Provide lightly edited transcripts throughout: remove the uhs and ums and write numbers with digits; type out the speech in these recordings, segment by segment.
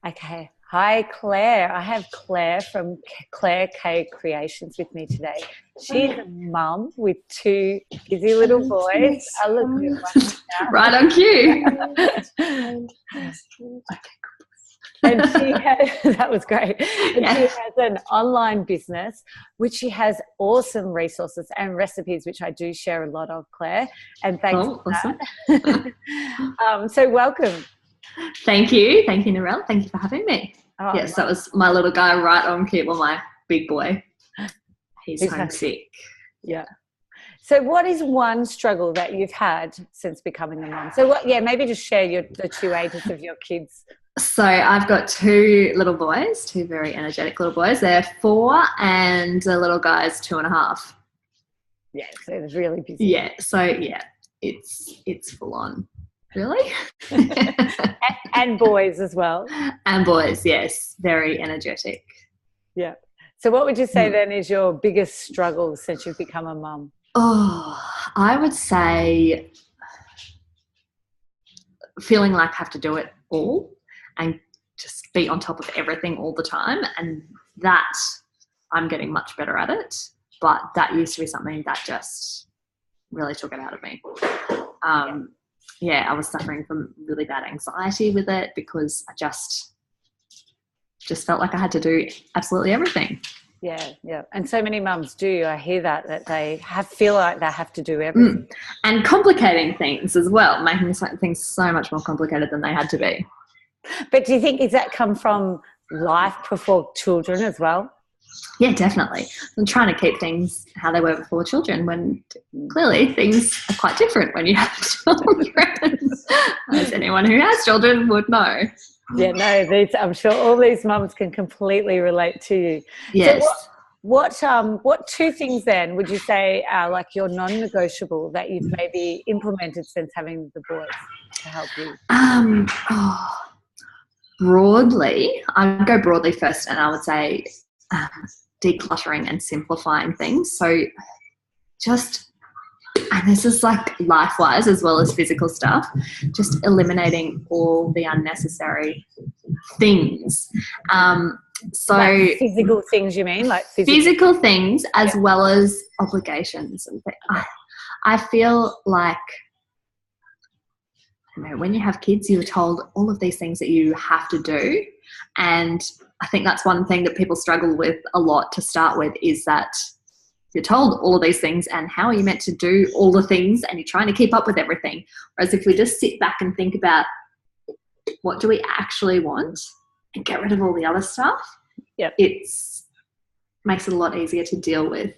Okay. Hi, Claire. I have Claire from Claire K Creations with me today. She's a mum with two busy little boys. Oh, look, they're running Right on cue. and she has, that was great. And Yeah. she has an online business, which she has awesome resources and recipes, which I do share a lot of, Claire. And thanks Oh, for awesome. that. So welcome. Thank you. Thank you, Narelle. Thank you for having me. Oh, Yes, that was my little guy right on cue. Well, my big boy. He's homesick. Yeah. So what is one struggle that you've had since becoming a mum? So maybe just share the two ages of your kids. So I've got two little boys, two very energetic little boys. They're 4 and the little guy's 2.5. Yeah, so it's really busy. Yeah, so yeah, it's full on. Really? and boys as well. And boys, yes, very energetic. Yeah. So what would you say then is your biggest struggle since you've become a mum? Oh, I would say feeling like I have to do it all and just be on top of everything all the time. And that I'm getting much better at it. But that used to be something that just really took it out of me. I was suffering from really bad anxiety with it because I just felt like I had to do absolutely everything. Yeah, yeah. And so many mums do. I hear that they feel like they have to do everything. And complicating things as well, making things so much more complicated than they had to be. But do you think, does that come from life before children as well? Yeah, definitely. I'm trying to keep things how they were before children when clearly things are quite different when you have children, as anyone who has children would know. Yeah, no, I'm sure all these mums can completely relate to you. Yes. So what two things then would you say are like your non-negotiable that you've maybe implemented since having the boys to help you? Broadly, I'd go broadly first, and I would say decluttering and simplifying things. So and this is like life-wise as well as physical stuff, just eliminating all the unnecessary things. Like physical things, you mean? Like physical things as well as obligations. I feel like, when you have kids, you're told all of these things that you have to do. And I think that's one thing that people struggle with a lot to start with, is that you're told all of these things and how are you meant to do all the things, and you're trying to keep up with everything. Whereas if we just sit back and think about what do we actually want and get rid of all the other stuff, it makes it a lot easier to deal with.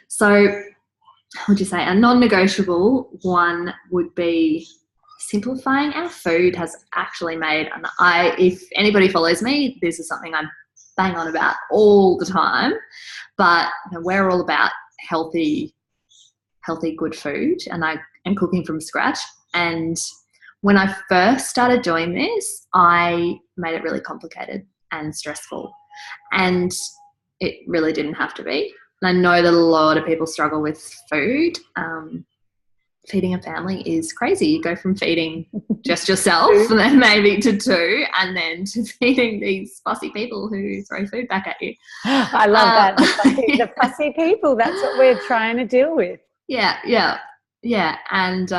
So would you say a non-negotiable one would be simplifying our food has actually made, and if anybody follows me, this is something I'm bang on about all the time, but we're all about healthy, good food, and I am cooking from scratch. And when I first started doing this, I made it really complicated and stressful, and it really didn't have to be. And I know that a lot of people struggle with food. Feeding a family is crazy. You go from feeding just yourself and then maybe to 2, and then to feeding these fussy people who throw food back at you. I love that. The fussy people, that's what we're trying to deal with. Yeah. And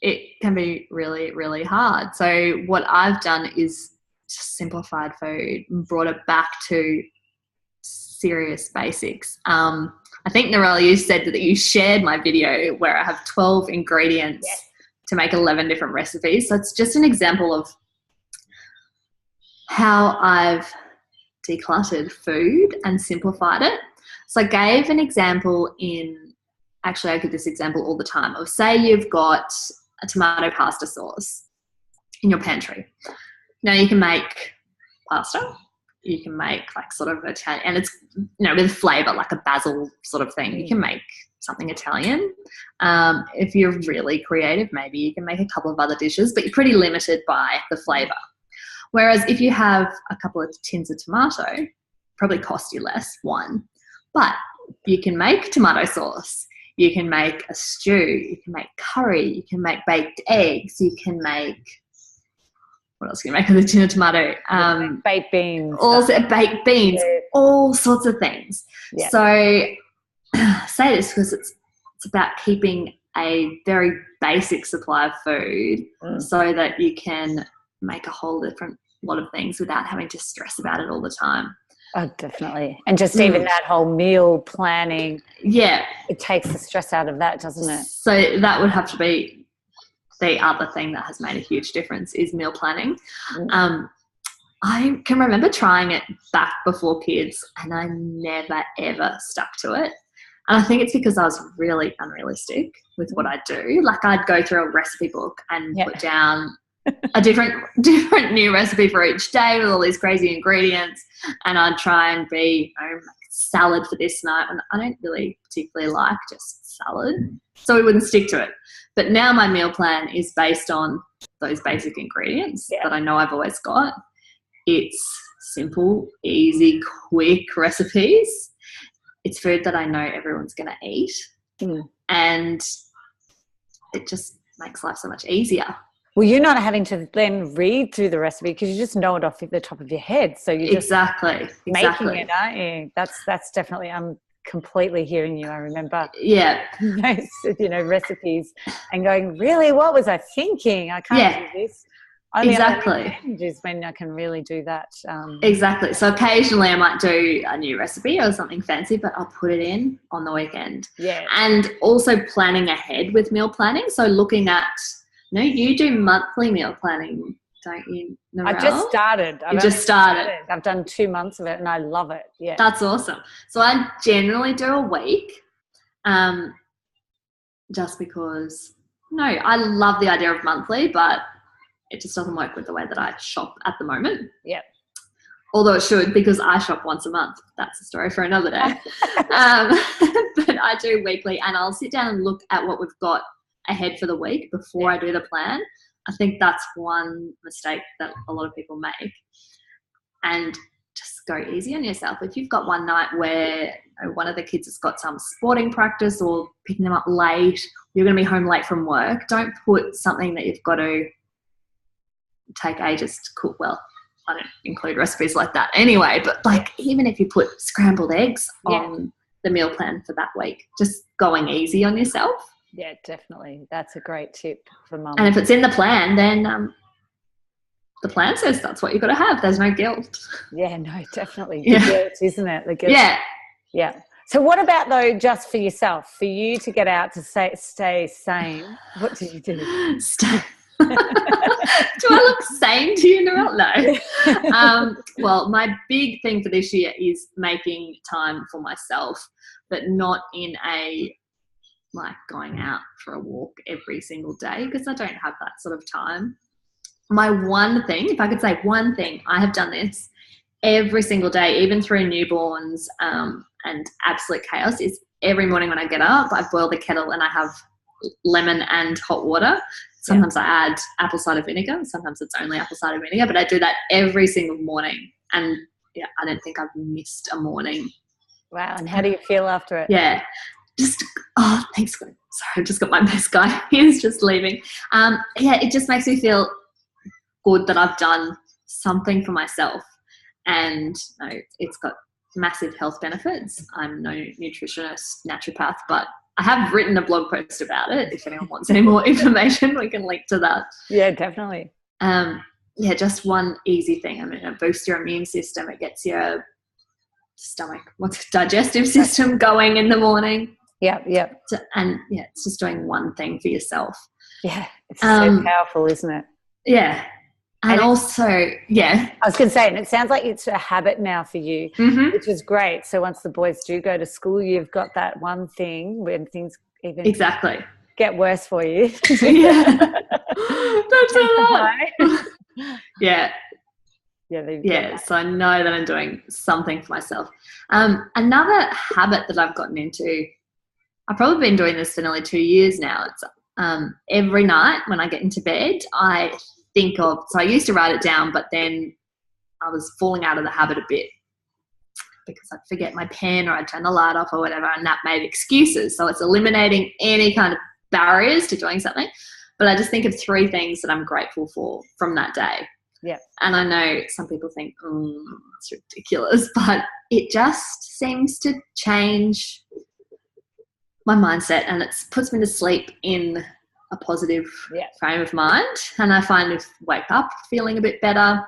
it can be really, really hard. So what I've done is just simplified food and brought it back to serious basics. I think, Narelle, you said that you shared my video where I have 12 ingredients to make 11 different recipes. So it's just an example of how I've decluttered food and simplified it. So I gave an example I give this example all the time of, say you've got a tomato pasta sauce in your pantry. Now you can make pasta. You can make like sort of Italian, and it's, with flavour, like a basil sort of thing. You can make something Italian. If you're really creative, maybe you can make a couple of other dishes, but you're pretty limited by the flavour. Whereas if you have a couple of tins of tomato, probably cost you less, one. But you can make tomato sauce. You can make a stew. You can make curry. You can make baked eggs. You can make what else can you make with a tin of tomato? Baked beans. Also baked beans, all sorts of things. Yeah. So I say this because it's about keeping a very basic supply of food so that you can make a whole different lot of things without having to stress about it all the time. Oh, definitely. And just even that whole meal planning. Yeah. It takes the stress out of that, doesn't it? So that would have to be the other thing that has made a huge difference is meal planning. I can remember trying it back before kids and I never, ever stuck to it. And I think it's because I was really unrealistic with what I do. Like I'd go through a recipe book and put down a different new recipe for each day with all these crazy ingredients, and I'd try and be salad for this night, and I don't really particularly like just salad, so we wouldn't stick to it. But now my meal plan is based on those basic ingredients that I know I've always got. It's simple, easy, quick recipes. It's food that I know everyone's going to eat, and it just makes life so much easier. Well, you're not having to then read through the recipe because you just know it off the top of your head. So you're just making it, aren't you? That's definitely, I'm completely hearing you. I remember those, recipes and going, really, what was I thinking? I can't do this. Exactly. Is when I can really do that. Exactly. So occasionally I might do a new recipe or something fancy, but I'll put it in on the weekend. Yeah. And also planning ahead with meal planning. So looking at, you do monthly meal planning, don't you, Narelle? I've just started. I've done 2 months of it and I love it. Yeah. That's awesome. So I generally do a week just because, I love the idea of monthly, but it just doesn't work with the way that I shop at the moment. Yeah. Although it should, because I shop once a month. That's a story for another day. But I do weekly, and I'll sit down and look at what we've got ahead for the week before I do the plan. I think that's one mistake that a lot of people make. And just go easy on yourself. If you've got one night where one of the kids has got some sporting practice or picking them up late, you're going to be home late from work, don't put something that you've got to take ages to cook. Well, I don't include recipes like that anyway, but even if you put scrambled eggs on the meal plan for that week, just going easy on yourself. Yeah, definitely. That's a great tip for mum. And if it's in the plan, then the plan says that's what you've got to have. There's no guilt. Yeah, no, definitely. The guilt, isn't it? The guilt. Yeah. Yeah. So what about, though, just for yourself, for you to get out to stay sane, what did you do? Do I look sane to you, Narelle? No. Well, my big thing for this year is making time for myself, but not in a going out for a walk every single day, because I don't have that sort of time. My one thing, if I could say one thing, I have done this every single day, even through newborns and absolute chaos, is every morning when I get up, I boil the kettle and I have lemon and hot water. Sometimes I add apple cider vinegar. Sometimes it's only apple cider vinegar, but I do that every single morning. And I don't think I've missed a morning. Wow. And how do you feel after it? Yeah. Thanks. Sorry, I just got my best guy. He's just leaving. It just makes me feel good that I've done something for myself. And it's got massive health benefits. I'm no nutritionist, naturopath, but I have written a blog post about it. If anyone wants any more information, we can link to that. Yeah, definitely. Just one easy thing. It boosts your immune system. It gets your digestive system going in the morning. Yeah. It's just doing one thing for yourself. Yeah, it's so powerful, isn't it? Yeah. And also, I was going to say, and it sounds like it's a habit now for you, which is great. So once the boys do go to school, you've got that one thing when things even get worse for you. Yeah. That's a lot. Yeah. So I know that I'm doing something for myself. Another habit that I've gotten into, I've probably been doing this for nearly 2 years now. It's every night when I get into bed, I used to write it down, but then I was falling out of the habit a bit because I'd forget my pen or I'd turn the light off or whatever, and that made excuses. So it's eliminating any kind of barriers to doing something. But I just think of 3 things that I'm grateful for from that day. Yeah. And I know some people think, that's ridiculous, but it just seems to change my mindset, and it puts me to sleep in a positive frame of mind. And I find I wake up feeling a bit better.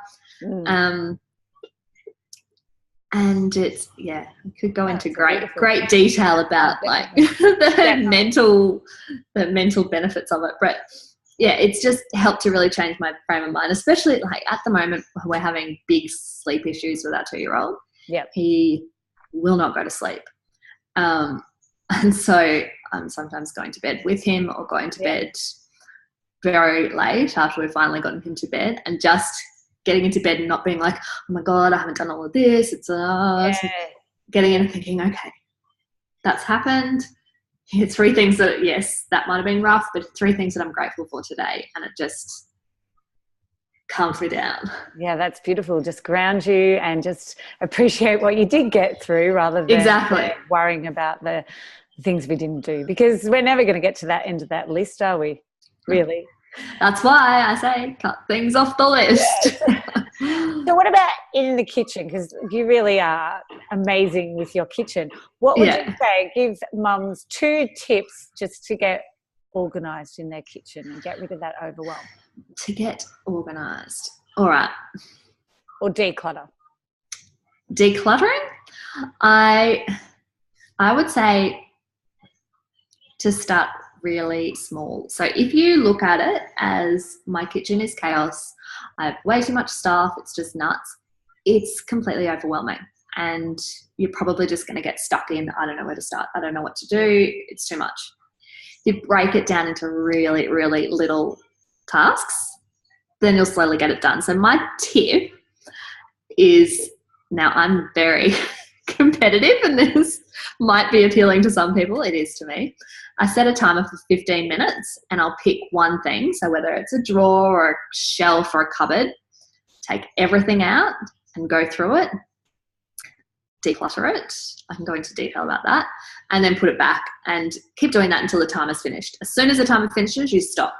And it's, we could go into great detail about like the mental benefits of it. But yeah, it's just helped to really change my frame of mind, especially like at the moment we're having big sleep issues with our 2-year-old. Yeah. He will not go to sleep. And so I'm sometimes going to bed with him or going to bed very late after we've finally gotten him to bed, and just getting into bed and not being like, oh my God, I haven't done all of this. It's getting in and thinking, okay, that's happened. Here are 3 things that, yes, that might have been rough, but 3 things that I'm grateful for today. And it just calms me down. Yeah, that's beautiful. Just ground you and just appreciate what you did get through, rather than worrying about the things we didn't do, because we're never going to get to that end of that list, are we? Really? That's why I say cut things off the list. So what about in the kitchen? Because you really are amazing with your kitchen. What would you say? Give mums 2 tips just to get organised in their kitchen and get rid of that overwhelm. To get organised. All right. Or declutter. Decluttering? I would say to start really small. So if you look at it as my kitchen is chaos, I have way too much stuff, it's just nuts, it's completely overwhelming. And you're probably just going to get stuck in, I don't know where to start, I don't know what to do, it's too much. If you break it down into really, really little tasks, then you'll slowly get it done. So my tip is, now I'm very competitive and this might be appealing to some people, it is to me. I set a timer for 15 minutes and I'll pick one thing. So whether it's a drawer or a shelf or a cupboard, take everything out and go through it, declutter it. I can go into detail about that, and then put it back and keep doing that until the timer's finished. As soon as the timer finishes, you stop.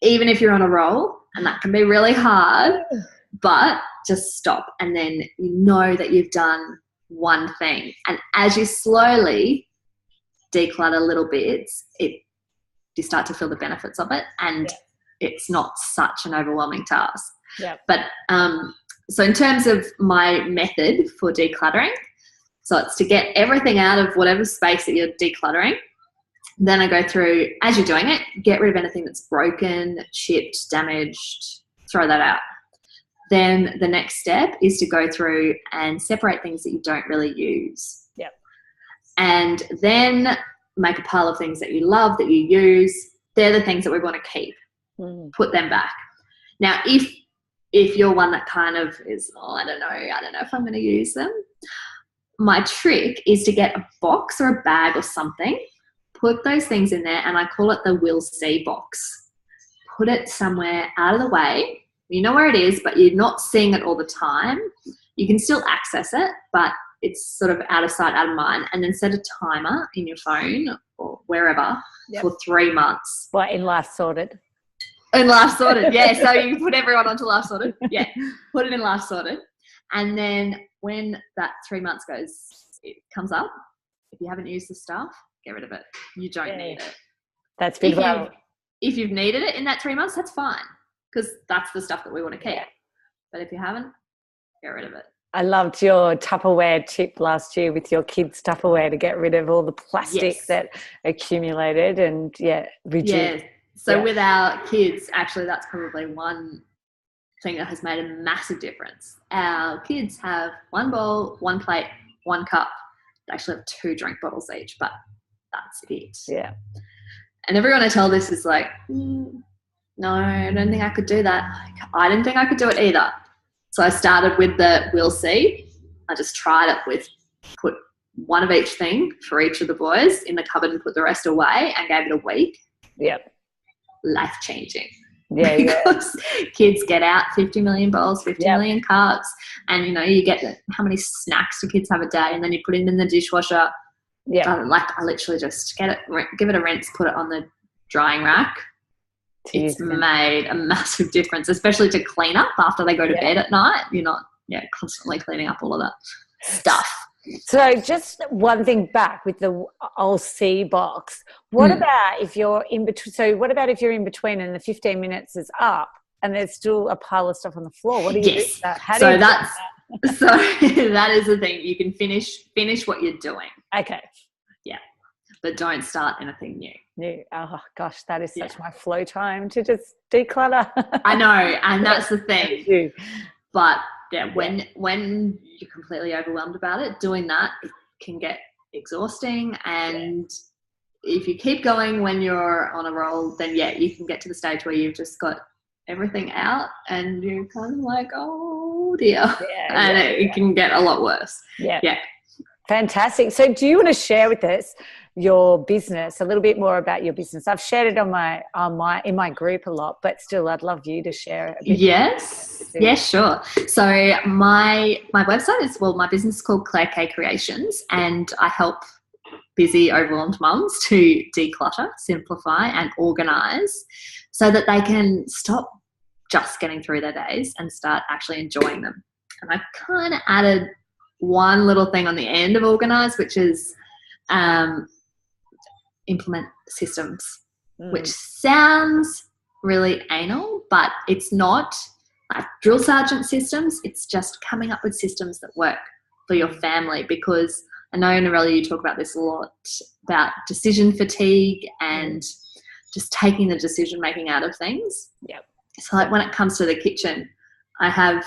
Even if you're on a roll, and that can be really hard, but just stop. And then you know that you've done one thing. And as you slowly declutter little bits, you start to feel the benefits of it, and it's not such an overwhelming task. But so in terms of my method for decluttering, so it's to get everything out of whatever space that you're decluttering. Then I go through, as you're doing it, get rid of anything that's broken, chipped, damaged, throw that out. Then the next step is to go through and separate things that you don't really use. And then make a pile of things that you love, that you use. They're the things that we want to keep. Put them back. Now, if you're one that kind of is, I don't know if I'm going to use them, my trick is to get a box or a bag or something, put those things in there, and I call it the "we'll see" box. Put it somewhere out of the way. You know where it is, but you're not seeing it all the time. You can still access it, but it's sort of out of sight, out of mind. And then set a timer in your phone or wherever for 3 months. What, in Life Sorted? In Life Sorted, yeah. So you put everyone onto Life Sorted. Yeah, put it in Life Sorted. And then when that 3 months it comes up, if you haven't used the stuff, get rid of it. You don't need it. That's beautiful. If you've needed it in that 3 months, that's fine, because that's the stuff that we want to keep. But if you haven't, get rid of it. I loved your Tupperware tip last year with your kids' Tupperware to get rid of all the plastic that accumulated and reduce. Yeah. So with our kids, actually, that's probably one thing that has made a massive difference. Our kids have 1 bowl, 1 plate, 1 cup. They actually have 2 drink bottles each, but that's it. Yeah. And everyone I tell this is like, no, I don't think I could do that. I didn't think I could do it either. So I started with the "we'll see." I just tried it with put 1 of each thing for each of the boys in the cupboard and put the rest away, and gave it a week. Life-changing. Because kids get out 50 million bowls, 50 million cups, and you get how many snacks do kids have a day, and then you put it in the dishwasher. I literally just give it a rinse, put it on the drying rack, it's made a massive difference, especially to clean up after they go to bed at night. You're not constantly cleaning up all of that stuff. So just one thing back with the I'll see box. What about if you're in between? So what about if you're in between and the 15 minutes is up and there's still a pile of stuff on the floor? What do you do with that? How do you do that? So that is the thing. You can finish what you're doing. Okay. Yeah. But don't start anything new. Oh gosh, that is such my flow time to just declutter. I know, and that's the thing. But when you're completely overwhelmed about it, doing that, it can get exhausting. And if you keep going when you're on a roll, then you can get to the stage where you've just got everything out and you're kind of like, oh dear. And it can get a lot worse. Yeah. Fantastic. So do you want to share with us your business, a little bit more about your business? I've shared it in my group a lot, but still I'd love you to share a bit. Yes, sure. So my website is, my business is called Claire K Creations, and I help busy, overwhelmed mums to declutter, simplify and organise so that they can stop just getting through their days and start actually enjoying them. And I kind of added one little thing on the end of organise, which is implement systems, which sounds really anal, but it's not like drill sergeant systems. It's just coming up with systems that work for your family, because I know, Narelle, you talk about this a lot, about decision fatigue and just taking the decision making out of things. Yep. So like when it comes to the kitchen, I have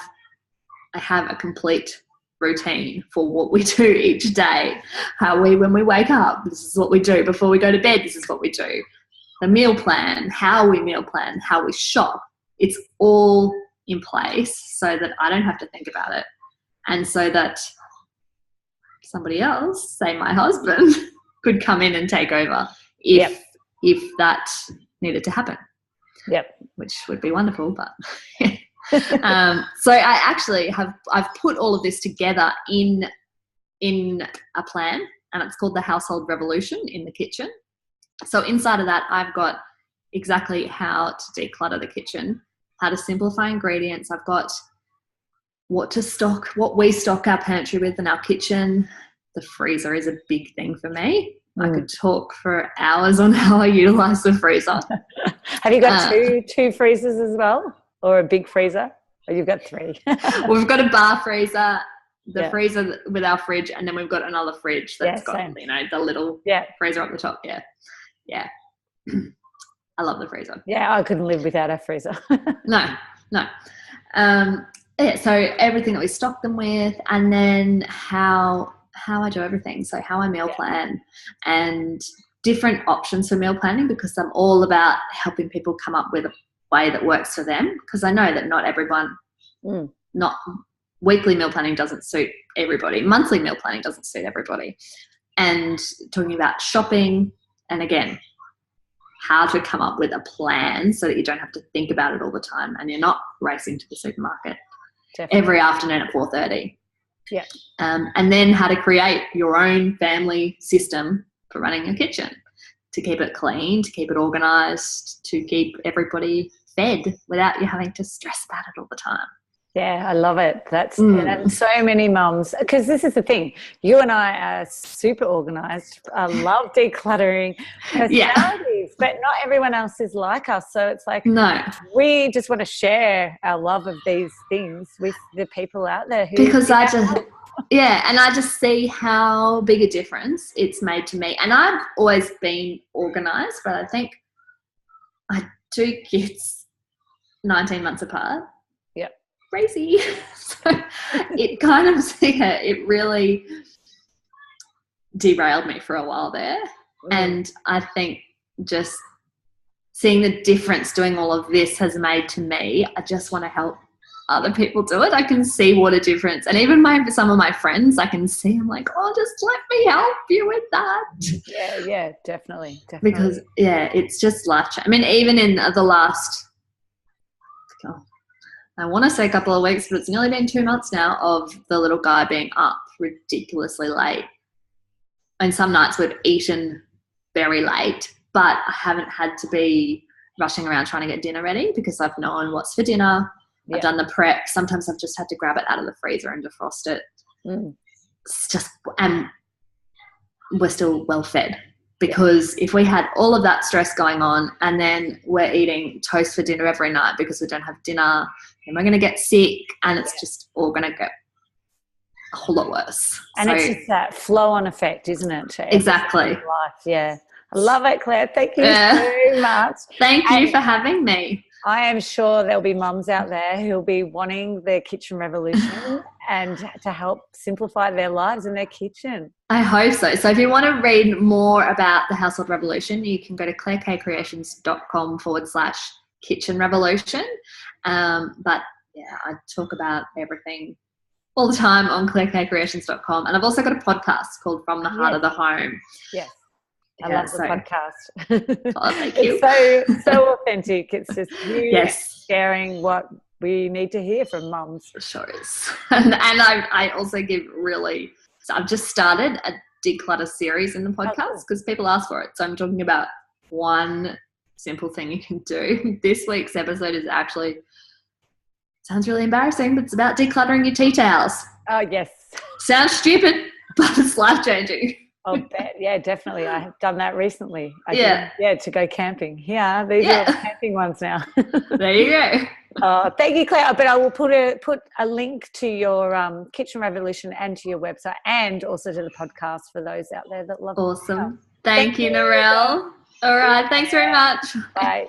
a complete routine for what we do each day. When we wake up, this is what we do. Before we go to bed, this is what we do. The meal plan, how we meal plan, how we shop, it's all in place so that I don't have to think about it, and so that somebody else, say my husband, could come in and take over if that needed to happen. Yep. Which would be wonderful, but so I've put all of this together in a plan, and it's called the Household Revolution in the kitchen. So inside of that, I've got exactly how to declutter the kitchen, how to simplify ingredients. I've got what we stock our pantry with in our kitchen. The freezer is a big thing for me. I could talk for hours on how I utilize the freezer. Have you got two freezers as well, or a big freezer? Or you've got three? We've got a bar freezer, the freezer with our fridge, and then we've got another fridge that's got the little freezer up the top. Yeah. I love the freezer. Yeah, I couldn't live without a freezer. No. So everything that we stock them with, and then how I do everything. So how I meal plan, and different options for meal planning, because I'm all about helping people come up with a way that works for them, because I know that not everyone, not weekly meal planning doesn't suit everybody. Monthly meal planning doesn't suit everybody. And talking about shopping, and again, how to come up with a plan so that you don't have to think about it all the time and you're not racing to the supermarket every afternoon at 4:30. Yeah. And then how to create your own family system for running your kitchen, to keep it clean, to keep it organised, to keep everybody fed without you having to stress about it all the time. Yeah, I love it. That's and so many mums, because this is the thing. You and I are super organised. I love decluttering personalities, but not everyone else is like us. So it's like, we just want to share our love of these things with the people out there. Because I just see how big a difference it's made to me. And I've always been organised, but I think I had 2 kids 19 months apart. Yep. Crazy. So it kind of, it really derailed me for a while there. And I think just seeing the difference doing all of this has made to me, I just want to help other people do it. I can see what a difference. And even some of my friends, I can see, I'm like, oh, just let me help you with that. Yeah, definitely. Because, it's just life-changing. I mean, even in the last, I want to say a couple of weeks, but it's nearly been 2 months now of the little guy being up ridiculously late. And some nights we've eaten very late, but I haven't had to be rushing around trying to get dinner ready because I've known what's for dinner. I've done the prep. Sometimes I've just had to grab it out of the freezer and defrost it. It's just, and we're still well fed, because if we had all of that stress going on and then we're eating toast for dinner every night because we don't have dinner, then we're going to get sick, and it's just all going to get a whole lot worse. And it's just that flow-on effect, isn't it? Exactly. Life. Yeah. I love it, Claire. Thank you so much. Thank you for having me. I am sure there'll be mums out there who'll be wanting their kitchen revolution and to help simplify their lives in their kitchen. I hope so. So if you want to read more about the Household Revolution, you can go to clairekcreations.com/kitchen revolution. But yeah, I talk about everything all the time on clairekcreations.com. And I've also got a podcast called From the Heart of the Home. Yes. I love the podcast. Oh, thank you. It's so authentic. It's just you sharing what we need to hear from mums. It sure is. And I also give so I've just started a declutter series in the podcast because people ask for it. So I'm talking about one simple thing you can do. This week's episode is actually, sounds really embarrassing, but it's about decluttering your tea towels. Oh, yes. Sounds stupid, but it's life-changing. Oh, yeah, definitely. I have done that recently. To go camping. Yeah, these are camping ones now. There you go. Thank you, Claire. But I will put a link to your Kitchen Revolution and to your website, and also to the podcast for those out there that love it. Awesome. Thank you, Narelle. All right. Thanks very much. Bye.